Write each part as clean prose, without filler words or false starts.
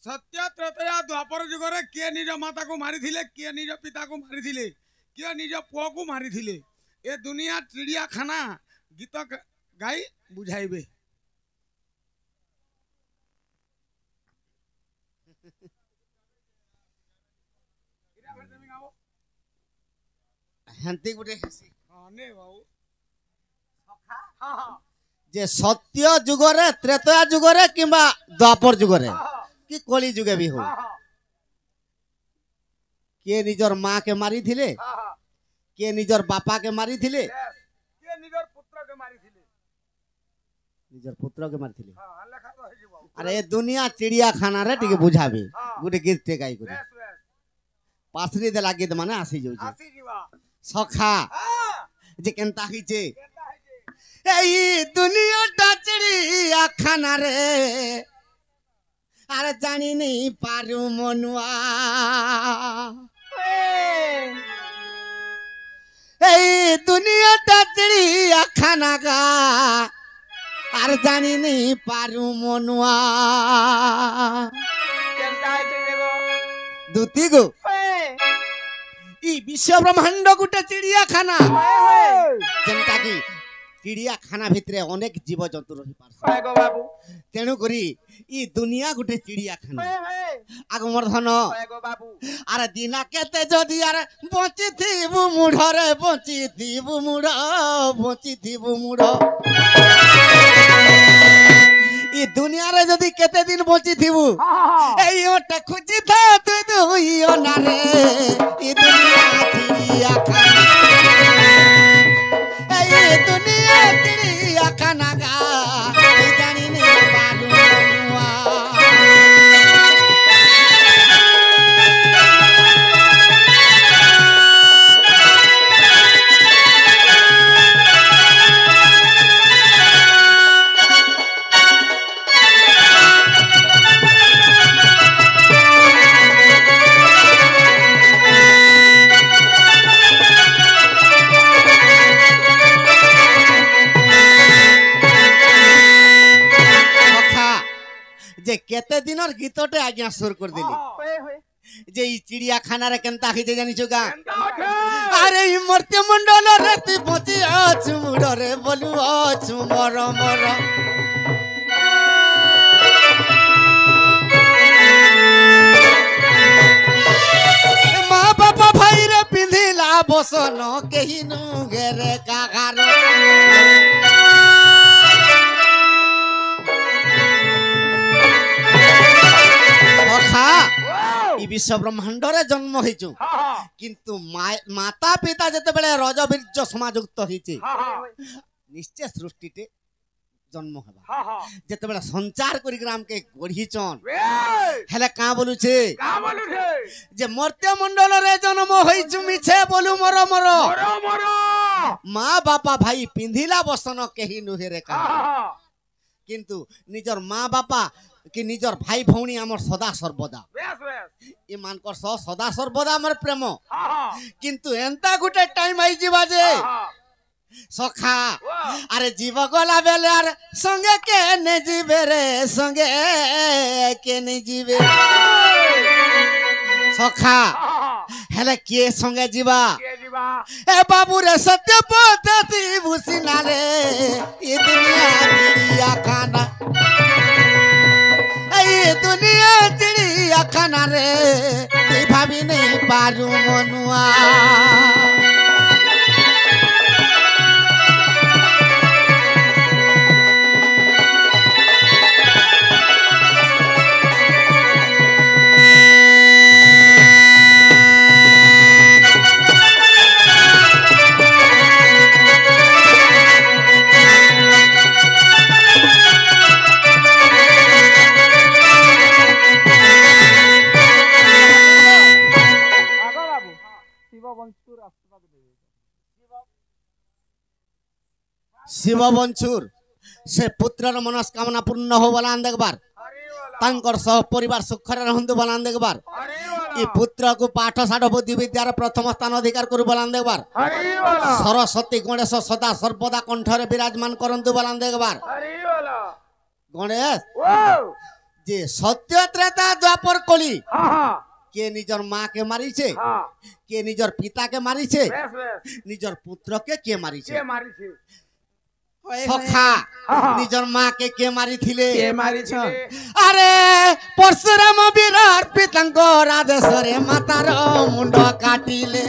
सत्य त्रैतया द्वापर जुगरे किए निज माता को मारी थिले, किए निज पिता को मारी थिले, किए निज पुओ को मारी थिले। ए दुनिया चिड़ियाखाना गीत गाई बुझाइबे। हेंती गुटे हां ने बाबू जे सत्य जुगरे त्रेतया जुगरे किंबा द्वापर जुगरे कि कली जुगे भी हो किए निजर माँ के मारी थिले, किए निजर बापा के मारी थिले, किए निजर पुत्र के मारी थिले, निजर पुत्र के मारी थिले। हां लेखा तो है बाबू। अरे ए दुनिया चिड़ियाखाना रे टिके बुझाबे गुटे गीत टे गाई गुटे पासरी देला गीत माने आसी जाउ आसी जीवा सखा जे केनता हिचे ए दुनिया टा चिड़ियाखाना रे अरे जानी नहीं पारू मनुआ ए दुनिया टा चिड़ियाखाना का अरे जानी नहीं पारू मनुआ दुती गो ई विश्व ब्रह्मांड गुटे चिड़ियाखाना जेनटा की चिड़ियाखाना भितरे अनेक जीव जंतु रही पारछन तेणु करी ई दुनिया गुटे चिड़ियाखाना आगमर्धन अरे दिना केते जदि अरे बंची थिबु मुढ़रे बंची थिबु मुढ़ बंची थिबु मुढ़ ई दुनिया रे जदि केते दिन बंची थिबु एई ओटे खुजी था तू दुइयो ना रे ई दुनिया चिड़ियाखाना ए दुनिया चिड़ियाखाना का जानी नहीं पारू मनुआ जे केते दिनर गीतटे आज्ञा सुर कर दिली जे ई चिड़ियाखाना रे केनता हिजे जानिछु गा अरे ई मर्त्य मंडल रे तू बची आछु मुडरे बोलु आछु मर मर माँ बापा भाई रे पिंधिला बसन केही नु घेरे कागार ई विश्व ब्रह्मांड रे जन्म हिचु किंतु माता पिता जते बेले रजबीर्य समाजुक्त हिचे निश्चय सृष्टिटे जन्म हेबा जते बेले संचार करी ग्राम के गढ़ीचन हेले का बोलु छे जे मर्त्य मंडल रे जन्म होइचु मिछे बोलु मर मर माँ बापा भाई पिंधिला बसन केही नुहेरे का किंतु निजर माँ बापा कि निजर भाई भौणी आमर सदा सर्वदा ए मानकर सदा सर्वदा आमर प्रेम किंतु एंता गुटे टाइम आई जीवा जे सखा अरे जीव गला बेले अरे संगे के ने जीवे रे संगे के ने जीवे सखा हेले के संगे जीवा ए बाबू रे सत्य पद्धति भूसिना रे ये दुनिया चिड़ियाखाना ए दुनिया चिड़ियाखाना रे तू भाभी नहीं पारू मनुआ शिव बंचुर से पुत्रर मनस्कामना पूर्ण हो बलान देखबार तांकर सह परिवार सुखरे रहंतु बलान देखबार ई पुत्र को पाठ साठ बुद्धि विद्यार प्रथम स्थान अधिकार करू बलान देखबार सरस्वती गणेश सदा सर्वदा कंठरे विराजमान करंतु बलान देखबार गणेश যে সত্য ত্রেতা দ্বাপর কলি হ্যাঁ হ্যাঁ কে নিজর মাকে মারিছে, হ্যাঁ কে নিজর পিতাকে মারিছে, বেশ বেশ নিজর পুত্রকে কে মারিছে। কে মারিছে সখা হ্যাঁ। নিজর মাকে কে মারিছিলে? কে মারিছ? আরে পরশুরাম বীরার পিতাঙ্কর আদেশরে মাতার মুন্ড কাটিলে।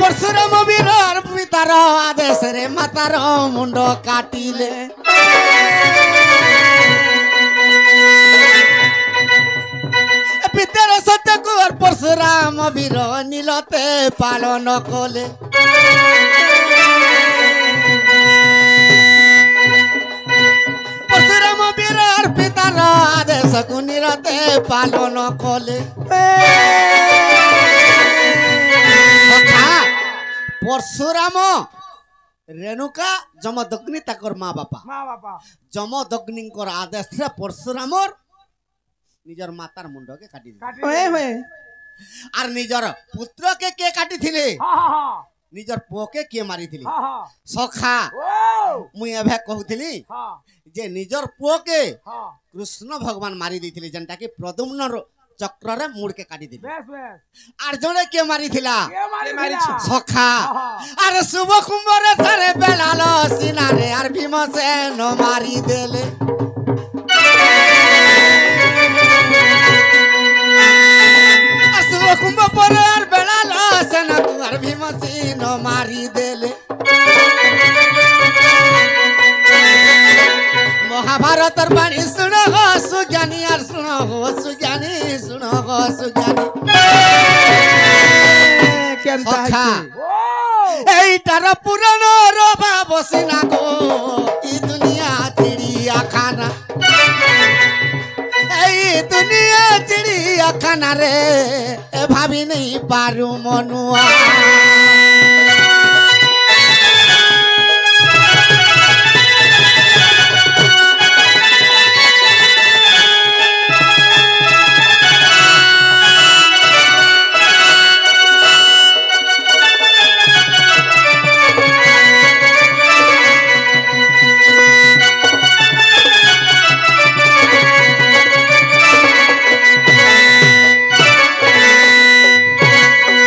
পরশুরাম বীরার পিতার আদেশরে মাতার মুন্ড কাটিলে। পিতার সত্যকুর পরশুরাম বীর নীলতে পালন কলে। পরশুরাম বীরার পিতার আদেশকু নীলতে পালন কলে। পরশুরাম রেণুকা যমদগ্নি তাকর মা বাপা মা বাবা যমদগ্নিঙ্কর আদেশে পরশুরামর নিজর মাতার মুন্ডকে কাটি দিলে। কাটি হয়ে হয়ে আর নিজর পুত্রকে কে কাটিছিলে? হ্যাঁ হ্যাঁ নিজর পুଅকে কিଏ মারিଥିଲେ? হ্যাঁ হ্যাঁ সখা ও মুই এভে কହୁଥିଲି হ্যাঁ যে নিজর পুଅকে হ্যাঁ কৃষ্ণ ভগবান মারি ଦେଇଥିଲେ, যেনটা কি প্রদ্যুম্নর চক্ରରେ মুড়কে কাটি দিলে। বেশ বেশ আর জনে কিଏ মারিଥିଲା? কে মারিছে? মারিছে সখা। আরে শুভ কুম্ভরে তারে বেলাল সিনারে আর ভীমসেন মারি দেলে। আর শুভ কুম্ভ পরে আর বেলাল সেনাকু আর ভীমসেন মারি দেলে। মহাভারতর বাণী শুণ গো সুজ্ঞানী, আর শুণ গো সুজ্ঞানী, শুণ গো সুজ্ঞানী। কেনতা সখা ও এইটার পুরাণ রবা বসিনা গো ই দুনিয়া চিড়িয়াখানা। এই দুনিয়া চিড়িয়াখানা রে এ ভাবি নেই পারু মনুয়া।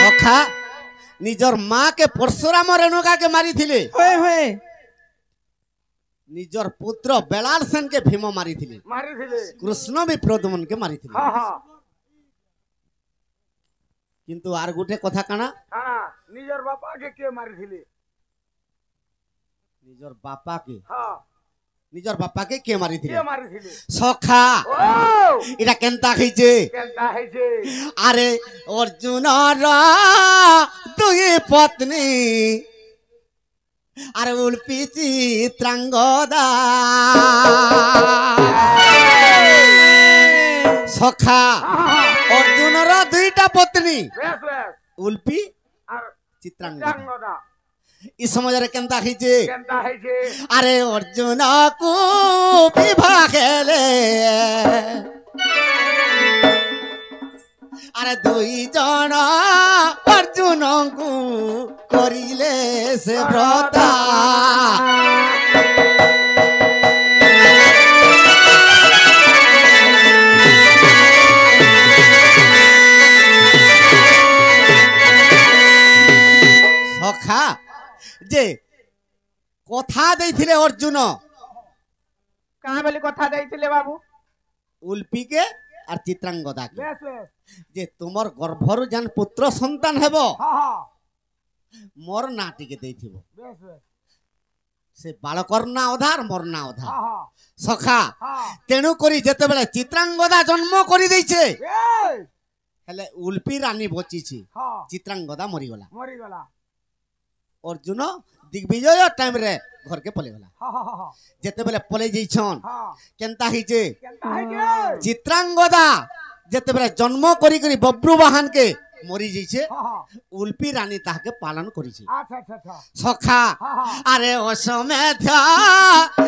সখা নিজর মা কে পরশুরাম রেণুকা কে মারিଥିଲେ, হয়ে হয়ে নিজর পুত্র বেলাল সেন কে ভীম মারিଥିଲେ, মারিছিলে কৃষ্ণ বি প্রদ্যুম্ন কে মারিଥିଲେ। হ্যাঁ হ্যাঁ কিন্তু আর গোটে কথা কানা, হ্যাঁ নিজের বাপাকে কে মারিছিলে নিজর বাপাকে হ্যাঁ নিজর বাপাকে কে মারিଥିଲେ? কে মারিছিলে সখা ও এটা কেনতা হইছে? কেনটা হইছে আরে অর্জুনর দুই পত্নী আরে উল্পি চিত্রাঙ্গদা। সখা অর্জুনর দুইটা পত্নী বেশ বেশ উল্পি আর চিত্রাঙ্গদা। চাঙ্গদা ই সমাজরে কেনতা হইছে? কেনটা হইছে আরে অর্জুন কু বিবাহ খেলে আরে দুই জন অর্জুনଙ୍କୁ করিলে সে ব্রতা। সখা যে কথা ଦେଇଥିଲେ অর্জুন কাহা বলি কথা দেইছিলে বাবু? উল্পিকে আর চিত্রাঙ্গদাকে বেশ বেশ যে তোমার গর্ভরু যেন পুত্র সন্তান হেব হ্যাঁ হ্যাঁ মোর না টিকে ଦେଇଥିବ। বেশ বেশ সে বালকর না অধা আর মোর না অধা। হ্যাঁ হ্যাঁ সখা হ্যাঁ তেণু করি যেতেবেলে চিত্রাঙ্গদা জন্ম করে ଦେଇছে এই হেলে উল্পি রানী বচিছি, হ্যাঁ চিত্রাঙ্গদা মরিগলা। মরিগলা অর্জুন দিগ্বিজয় টাইম রে ঘরকে পলেগলা। হ্যাঁ হ্যাঁ হ্যাঁ যেতেবেলে পলে যাইছন হ্যাঁ কেনতা হইছে? কেনটা হইছে চিত্রাঙ্গদা যেতেবেলে জন্ম করি করি বব্রু বাহানকে মরি যাইছে, হ্যাঁ হ্যাঁ উল্পি রানী তাহাকে পালন করিছে। আচ্ছা আচ্ছা আচ্ছা সখা হ্যাঁ হ্যাঁ আরে অসমেধ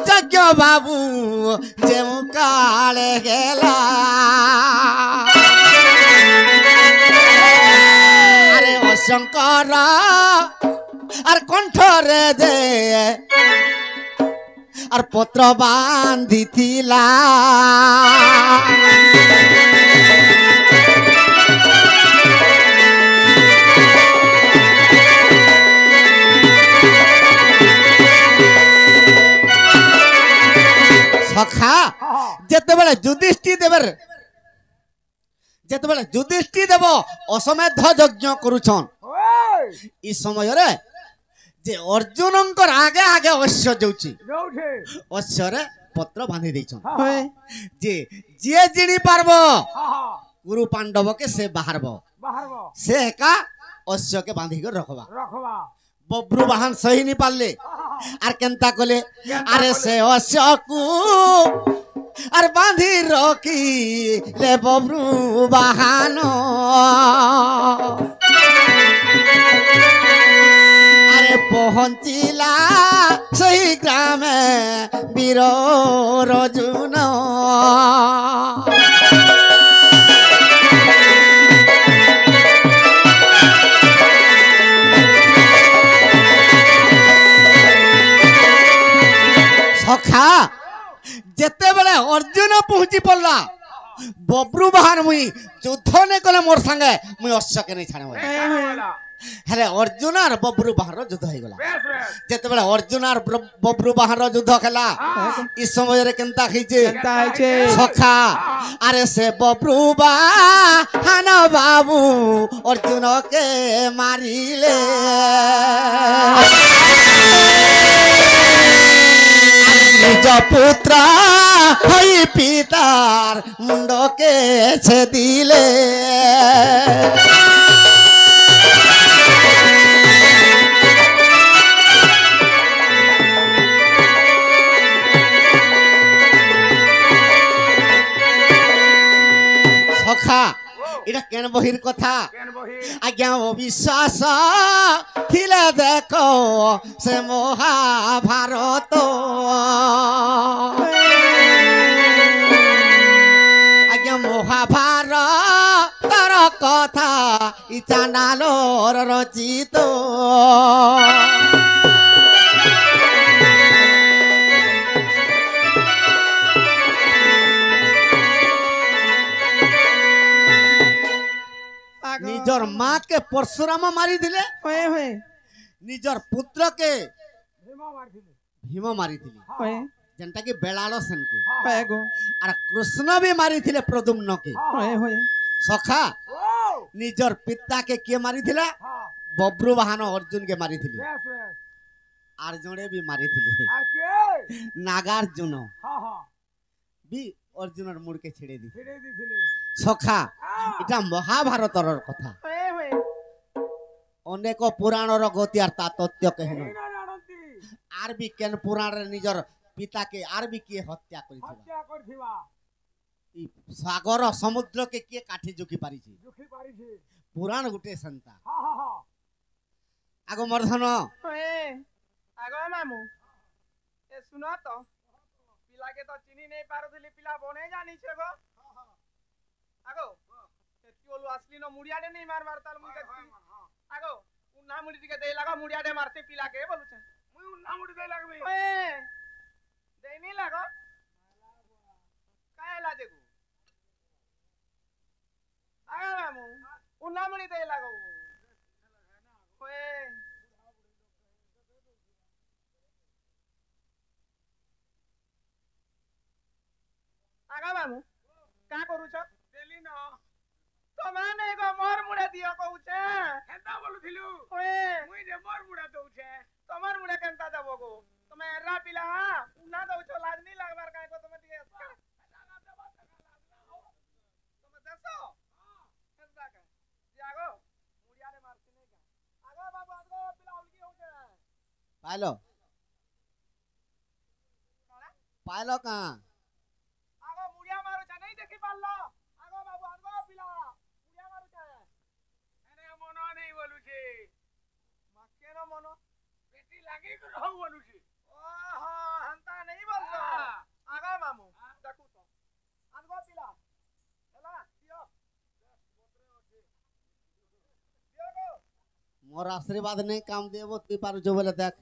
যজ্ঞ বাবু যে কালে গেলা আরে অশঙ্কর আর কণ্ঠরে যে আর পত্র বান্ধিছিলা সখা যেতেবেলে যুধিষ্ঠি দেব অশ্বমেধ যজ্ঞ করুছন ওই এই সমୟରେ যে অর্জুনঙ্কর আগে আগে অশ্ব যাଉଛି ଯୋଉଠି অশ্বরে পত্র বাঁধি ଦେଇଛন হয়ে যে যে জিଣି পারব ହଁ ହଁ কুরু পাণ্ডবকে সে বাহারব ବାହାରବ সে একা অশ্বকে বাঁধি করে রখবা ରଖବା বব্রু বাহন সহি নি পারলে আর কেনতা কলে আরে সে অশ্বকু আর বাঁধি রকি লে বব্রু বাহন আরে পহঞ্চিলা সেই গ্রামে বীর রজুন সখা যেতেবেলে অর্জুন পৌঁছি পড়লা বব্রু বাহার মুই যুদ্ধ নে কলে মোর সাঙ্গে মুই অশ্বকে নেই ছাড়ে হেলে অর্জুন আর বব্রু বাহার যুদ্ধ হয়ে গলা ବେଶ ବେଶ যেতেবেলে অর্জুন আর বব্রু বাহার যুদ্ধ খেলা এই সময়ের কেনতা হইছে কেনতা হইছে সখা আরে সে বব্রু বাহান বাবু অর্জুনকে মারিলে নিজ পুত্র হই পিতার মুন্ডকে ছেদিলে সখা এটা কেন বহির কথা କେନ ବହି আজ্ঞা অবিশ্বাস ଥିଲେ দেখ সে মহাভারত আজ্ঞা মহাভারতর কথা ই চানালোর রচিত নিজর মাকে পরশুরাম মারি দিলে হয়ে হয়ে নিজর পুত্রকে ଭୀମ ମାରିଥିଲେ ভীম মারিଥିଲେ হয়ে যেনটা কি বেলাল সেনকে হয়ে গো আর কৃষ্ণ বি মারিଥିଲେ প্রদ্যুম্নকে হয়ে হয়ে সখা ଓ নিজর পিতাকে কিଏ মারিଥିଲା ହଁ বব্রু বাহন অর্জুনকে মারিଥିଲେ ବେଶ ବେଶ আর জଣେ ବି মারিଥିଲେ আর কে নাগার্জুন ହଁ ହଁ ବି অর্জুনের মুড়কে ছেড়ে দিছে ଛିଡେଇ ଦେଇଥିଲେ সখা এটা মহাভারতর কথা হয়ে হয়ে অনেক পুরাণর গতি আর তা তথ্য কেহেন କେହି ନ ଜାଣନ୍ତି আর বি কেন পুরাণরে নিজর পিতাকে আর বি কিଏ হত্যা করেছিল ହତ୍ୟା କରିଥିବା এই সাগর সমুদ্রকে কিଏ কাঠি ঝুঁকি পারিছে ଦୁଃଖୀ ପାରିଛି পুরাণ গুটে সেন্তা ହଁ ହଁ ହଁ আগ মর্ধন হয়ে আগ মামু এ শুন তো পিলাকে তো চিনি নেই পারুଥିଲି পিলা বনে জানিছে গো আগো কেতিওলু আসলি ন মুড়িয়াডে নেই মারবার তাল মুই আগো উন্না মুড়ি দিকে দেই লাগো মুড়িয়াডে মারতে পিলাকে বলুছে ମୁଇଁ ଉନ୍ନା ମୁଠି ଦେଇ ଲାଗବି হয়ে দেইনি লাগো কায় লাজে গো আগো মামু উন্না মুড়ি দেই লাগো হয়ে আগা মামু কা করুছ ଦେଲି ନ ତମେ ନେଇ ଗো ମୋର ମୁড়େ ଦିଅ କହୁଛେ ହେନ୍ତା ବୋଲୁଥିଲୁ ଓଏ ମୁଇଁ ଯେ ମୋର ମୁଡ଼ା ଦଉଛେ ତମର ମୁଡେ କେନ୍ତା ଦେବ ଗো ତମେ ଏରା ପିଲା ଉନା ଦଉଛ ଲାଜ ନି ଲାଗବାର କାଇଁ ଗো ତମେ ଟିକେ ତମେ ଦେଶ କେନ୍ତା କା ଯେ ଆଗ ମୁଡିଆରେ ମାରତି ନେଇ କା ଆଗ ବାବୁ ଆଗ ପିଲା ଉଲକି ହଉଛେ পাইল পাইল কা আগ মুড়িয়া মারুছে নাই দেখি পারল আগ বাবু আগ পিলা মুড়িয়া মারুছে এনে মন নেই বলুছে মাকের মন বেশি লাগি রহু বলুছে ওহো হন্তা নেই বলছো আগ মামু দেখু তো আগ পিলা হেলা দিও দিও গো মোর আশীর্বাদ নেই কাম দেব তুই পারুছ বলে দেখ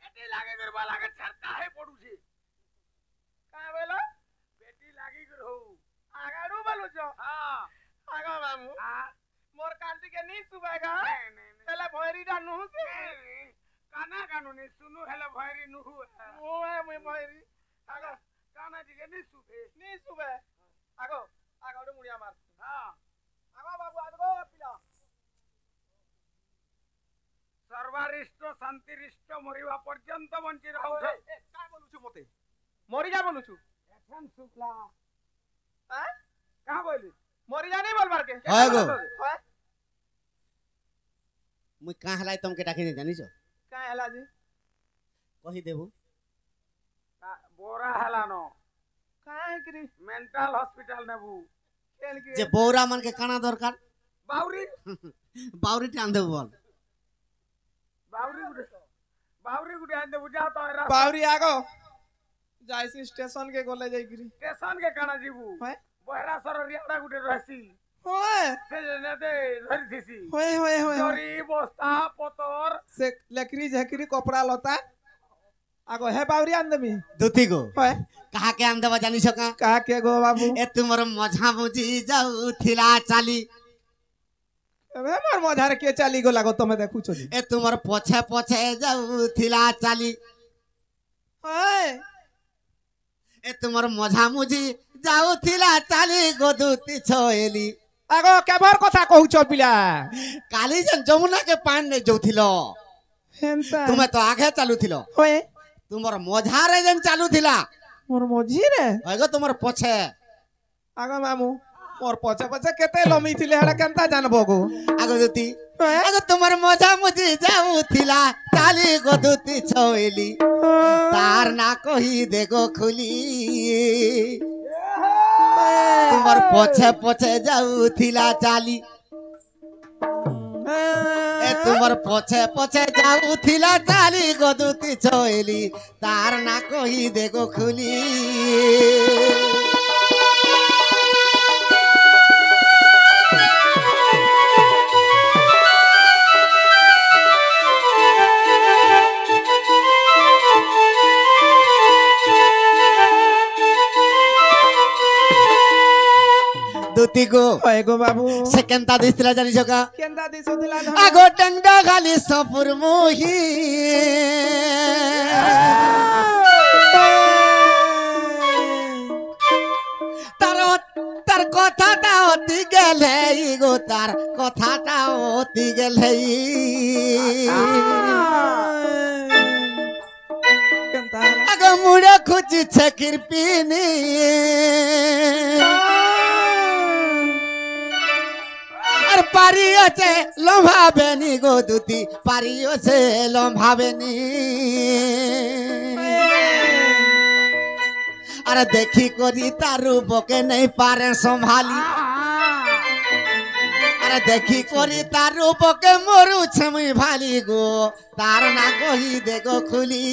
पेटी लागे कर बाला के छरका है पड़ुछे का बोलो पेटी लागी कर हो आगाड़ू बोलू छो हां आगो मामू हां मोर कांटी के नी सुबेगा नहीं पहले भोरी डा नु से काना कानो ने सुनु हेले भैरी नुहु ओ है मुई भोरी आगो काना जी के नी सुबे नी सुबे आगो आगाड़ू मुड़िया मार हां आगो बाबू आगो पिला सर्वारिष्ट शांतिरिष्ट मरिवा पर्यंत बंची रहौ ए का बोलू छु मते मरी जा बोलू छु एथन सुखला हैं का बोली मरी जा नहीं बोलबार के হয় গো है মুই কাঁ হেলাই তোমাকে ডাকি দে জানিছ का हला जी কহি দেবু बोरा हेलानो का है करी मेंटल हॉस्पिटल नेबू खेल के যে বৌরা মানকে কানা দরকার बाउरी বাউরিটি আন দেবু বল बाउरी गुडे आंदे बुझा तो रा बावरी आगो जाइसी स्टेशन के गोले जाई करी स्टेशन के काना जीबू है बहरा सर रियाड़ा गुडे रहसी होए से ने दे धरि थिसी होए होए होए जरी बस्ता पतर से लकड़ी झकड़ी कपड़ा लता आगो है बावरी आंदमी দুতি গো होए কাহাকে আন দেবা জানিছ কা का के गो बाबू এ তোমার মঝা মুজি যাউথিলা চালি अबे मोर मधार के चाली गो लागो तमे देखु छु এ তোমার পছে পছে যাউথিলা চালি होए এ তোমার মঝা মুজি যাউথিলা চালি গদুতি ছয়েলি आगो केबर কথা कहू ছ पिला কালি যেন যমুনাকে পান নে যাউথিল हेंता তুমি তো আগে চালুথিল होए তোমার মঝারে যেন চালুথিলা मोर मोजी रे হয় গো তোমার পছে आगो मामू मोर पछे पछे केते लमी थिले हेडा केनता जानबो गो আগে দুতি होए আগে তোমার মঝা মুজি যাউথিলা চালি গদুতি ছয়েলি তার না কহি দেখো খুলি তোমার পছে পছে যাউথিলা চালি এ তোমার পছে পছে যাউথিলা চালি গদুতি ছয়েলি তার না কহি দেখো খুলি দুতি গো होए गो बाबू সে কেনতা দিছিলা জানিছ কা केनता दिसुदिला আগো ডংডা খালি সপুর মোহি তার তার কথাটা অতি গেলে গো তার কথাটা অতি গেলে केनता আগো মুড়ে খুঁজিছে কিরপিনি আর পারিয়েছে লম্ভাবেনি গো দুতি পারিয়েছে লম্ভাবেনি আর দেখি করি তার রূপকে নেই পারে সম্ভালি আর দেখি করি তার রূপকে মরুছে মুই ভালি গো তার না কহি দেখো খুলি